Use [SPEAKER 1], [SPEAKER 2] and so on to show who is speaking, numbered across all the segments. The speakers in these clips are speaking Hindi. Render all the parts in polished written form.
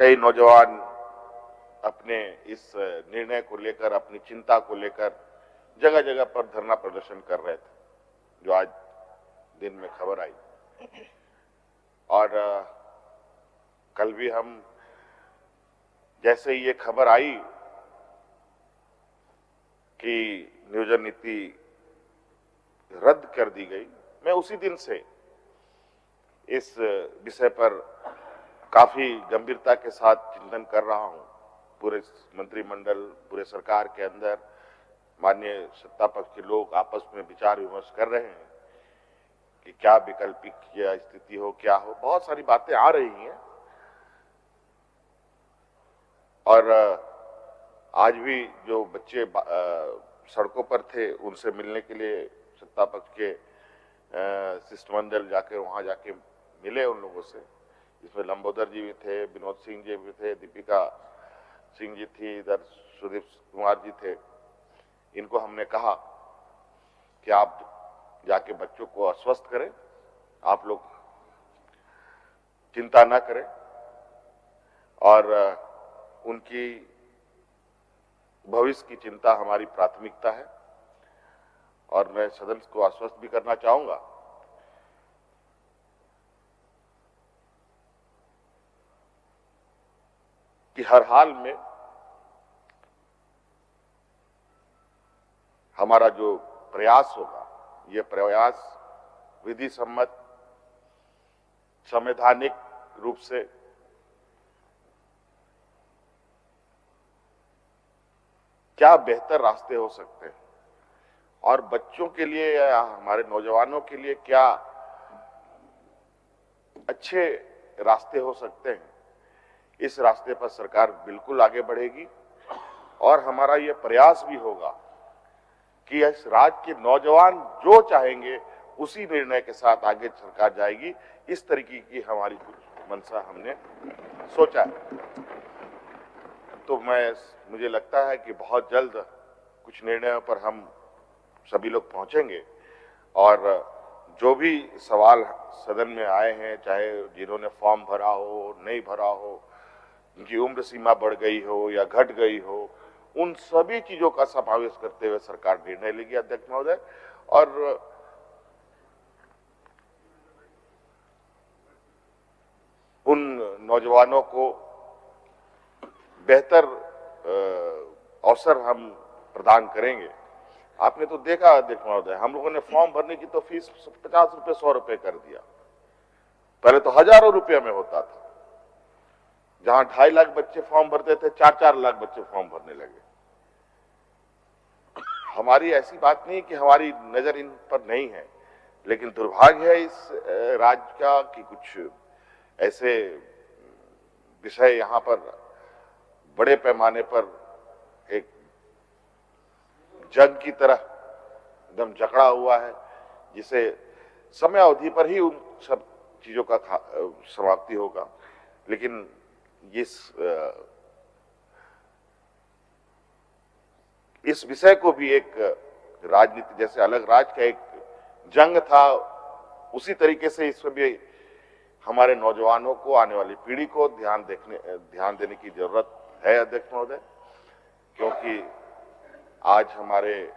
[SPEAKER 1] कई नौजवान अपने इस निर्णय को लेकर, अपनी चिंता को लेकर जगह जगह पर धरना प्रदर्शन कर रहे थे, जो आज दिन में खबर आई। और कल भी हम, जैसे ही ये खबर आई कि नियोजन नीति रद्द कर दी गई, मैं उसी दिन से इस विषय पर काफी गंभीरता के साथ चिंतन कर रहा हूं। पूरे मंत्रिमंडल, पूरे सरकार के अंदर माननीय सत्ता पक्ष के लोग आपस में विचार विमर्श कर रहे हैं कि क्या वैकल्पिक क्या स्थिति हो, क्या हो। बहुत सारी बातें आ रही हैं और आज भी जो बच्चे सड़कों पर थे, उनसे मिलने के लिए सत्ता पक्ष के शिष्टमंडल जाकर वहां जाके मिले उन लोगों से, जिसमें लंबोदर जी भी थे, विनोद सिंह जी भी थे, दीपिका सिंह जी थी, इधर सुदीप कुमार जी थे। इनको हमने कहा कि आप जाके बच्चों को आश्वस्त करें, आप लोग चिंता ना करें और उनकी भविष्य की चिंता हमारी प्राथमिकता है। और मैं सदन को आश्वस्त भी करना चाहूंगा कि हर हाल में हमारा जो प्रयास होगा, ये प्रयास विधि सम्मत, संवैधानिक रूप से क्या बेहतर रास्ते हो सकते हैं और बच्चों के लिए या हमारे नौजवानों के लिए क्या अच्छे रास्ते हो सकते हैं, इस रास्ते पर सरकार बिल्कुल आगे बढ़ेगी। और हमारा ये प्रयास भी होगा कि इस राज्य के नौजवान जो चाहेंगे उसी निर्णय के साथ आगे सरकार जाएगी। इस तरीके की हमारी कुछ मंशा हमने सोचा है। तो मुझे लगता है कि बहुत जल्द कुछ निर्णयों पर हम सभी लोग पहुंचेंगे और जो भी सवाल सदन में आए हैं, चाहे जिन्होंने फॉर्म भरा हो, नहीं भरा हो, उनकी उम्र सीमा बढ़ गई हो या घट गई हो, उन सभी चीजों का समावेश करते हुए सरकार निर्णय लेगी, अध्यक्ष महोदय। और उन नौजवानों को बेहतर अवसर हम प्रदान करेंगे। आपने तो देखा अध्यक्ष महोदय, हम लोगों ने फॉर्म भरने की तो फीस 50 रुपए 100 रुपए कर दिया। पहले तो हजारों रुपये में होता था। जहां 2.5 लाख बच्चे फॉर्म भरते थे, 4-4 लाख बच्चे फॉर्म भरने लगे। हमारी ऐसी बात नहीं कि हमारी नजर इन पर नहीं है, लेकिन दुर्भाग्य है इस राज्य का कि कुछ ऐसे विषय यहां पर बड़े पैमाने पर एक जंग की तरह एकदम जकड़ा हुआ है, जिसे समय अवधि पर ही उन सब चीजों का समाप्ति होगा। लेकिन इस विषय को भी एक राजनीति, जैसे अलग राज्य का एक जंग था, उसी तरीके से इसमें भी हमारे नौजवानों को, आने वाली पीढ़ी को ध्यान देने की जरूरत है अध्यक्ष महोदय। क्योंकि आज हमारे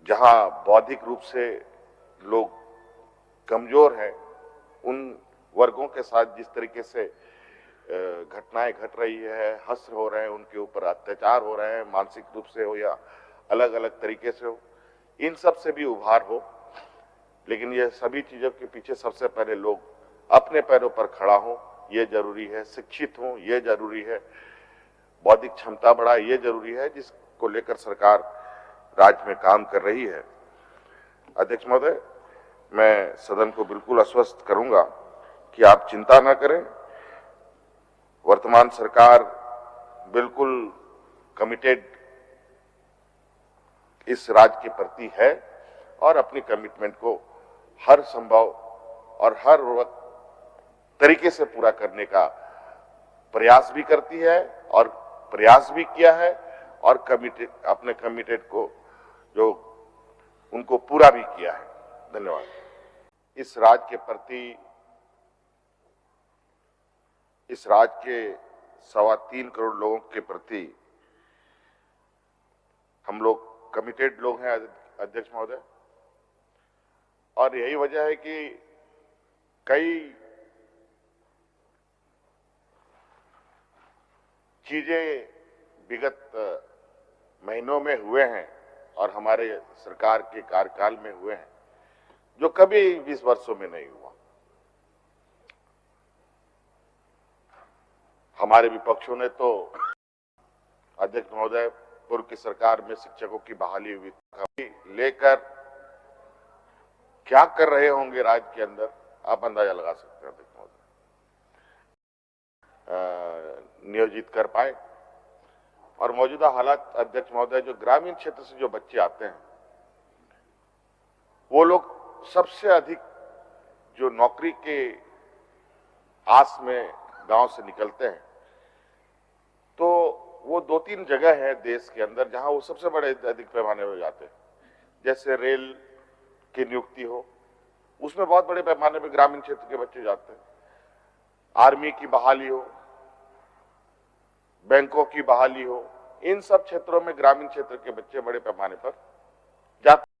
[SPEAKER 1] जहां बौद्धिक रूप से लोग कमजोर हैं, उन वर्गों के साथ जिस तरीके से घटनाएं घट रही है, हस्र हो रहे हैं, उनके ऊपर अत्याचार हो रहे हैं, मानसिक रूप से हो या अलग अलग तरीके से हो, इन सब से भी उभार हो। लेकिन ये सभी चीजों के पीछे सबसे पहले लोग अपने पैरों पर खड़ा हो, ये जरूरी है। शिक्षित हो, ये जरूरी है। बौद्धिक क्षमता बढ़ाए, ये जरूरी है, जिसको लेकर सरकार राज्य में काम कर रही है। अध्यक्ष महोदय, मैं सदन को बिल्कुल आश्वस्त करूंगा कि आप चिंता न करें। वर्तमान सरकार बिल्कुल कमिटेड इस राज्य के प्रति है और अपनी कमिटमेंट को हर संभव और हर वक्त तरीके से पूरा करने का प्रयास भी करती है और प्रयास भी किया है और अपने कमिटेड को जो उनको पूरा भी किया है। धन्यवाद। इस राज्य के प्रति इस राज्य के 3.25 करोड़ लोगों के प्रति हम लोग कमिटेड लोग हैं अध्यक्ष महोदय, और यही वजह है कि कई चीजें विगत महीनों में हुए हैं और हमारे सरकार के कार्यकाल में हुए हैं जो कभी 20 वर्षों में नहीं हुआ। हमारे विपक्षों ने तो अध्यक्ष महोदय पूर्व की सरकार में शिक्षकों की बहाली हुई लेकर क्या कर रहे होंगे राज्य के अंदर, आप अंदाजा लगा सकते हैं अध्यक्ष महोदय। नियोजित कर पाए और मौजूदा हालात अध्यक्ष महोदय, जो ग्रामीण क्षेत्र से जो बच्चे आते हैं वो लोग सबसे अधिक जो नौकरी के आस में गांव से निकलते हैं, तो वो 2-3 जगह है देश के अंदर जहां वो सबसे बड़े अधिक पैमाने पर जाते हैं। जैसे रेल की नियुक्ति हो, उसमें बहुत बड़े पैमाने पर ग्रामीण क्षेत्र के बच्चे जाते हैं। आर्मी की बहाली हो, बैंकों की बहाली हो, इन सब क्षेत्रों में ग्रामीण क्षेत्र के बच्चे बड़े पैमाने पर जाते हैं।